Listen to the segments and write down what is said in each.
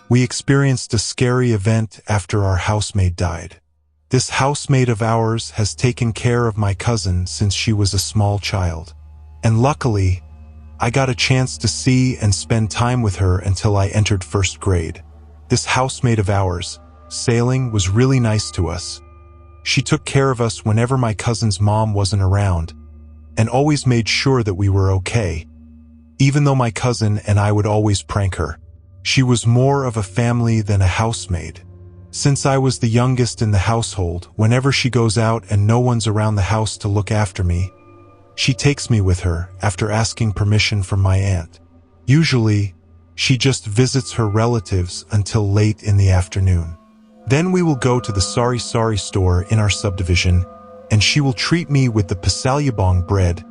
We experienced a scary event after our housemaid died. This housemaid of ours has taken care of my cousin since she was a small child. And luckily, I got a chance to see and spend time with her until I entered first grade. This housemaid of ours, Sailing, was really nice to us. She took care of us whenever my cousin's mom wasn't around, and always made sure that we were okay. Even though my cousin and I would always prank her, she was more of a family than a housemaid. Since I was the youngest in the household, whenever she goes out and no one's around the house to look after me, she takes me with her after asking permission from my aunt. Usually, she just visits her relatives until late in the afternoon. Then we will go to the Sari Sari store in our subdivision, and she will treat me with the pasalyabong bread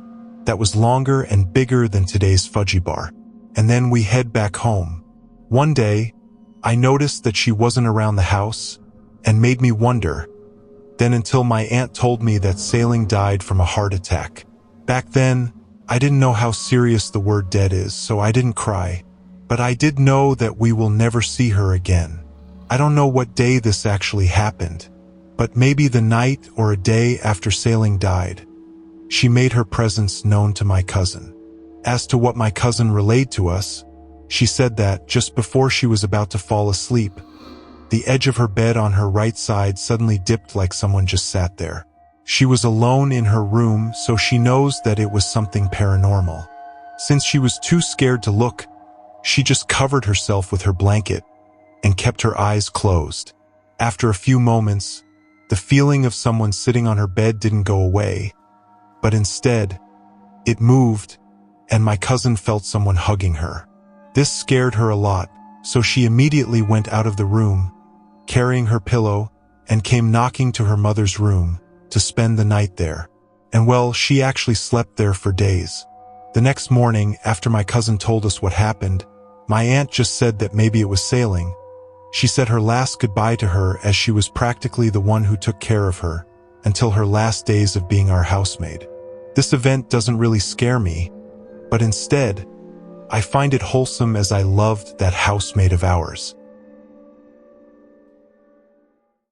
that was longer and bigger than today's fudgy bar. And then we head back home. One day, I noticed that she wasn't around the house and made me wonder. Then until my aunt told me that Sailing died from a heart attack. Back then, I didn't know how serious the word dead is, so I didn't cry. But I did know that we will never see her again. I don't know what day this actually happened, but maybe the night or a day after Sailing died. She made her presence known to my cousin. As to what my cousin relayed to us, she said that just before she was about to fall asleep, the edge of her bed on her right side suddenly dipped like someone just sat there. She was alone in her room, so she knows that it was something paranormal. Since she was too scared to look, she just covered herself with her blanket and kept her eyes closed. After a few moments, the feeling of someone sitting on her bed didn't go away, but instead, it moved, and my cousin felt someone hugging her. This scared her a lot, so she immediately went out of the room, carrying her pillow, and came knocking to her mother's room to spend the night there. And well, she actually slept there for days. The next morning, after my cousin told us what happened, my aunt just said that maybe it was Sailing. She said her last goodbye to her, as she was practically the one who took care of her until her last days of being our housemaid. This event doesn't really scare me, but instead, I find it wholesome as I loved that housemaid of ours.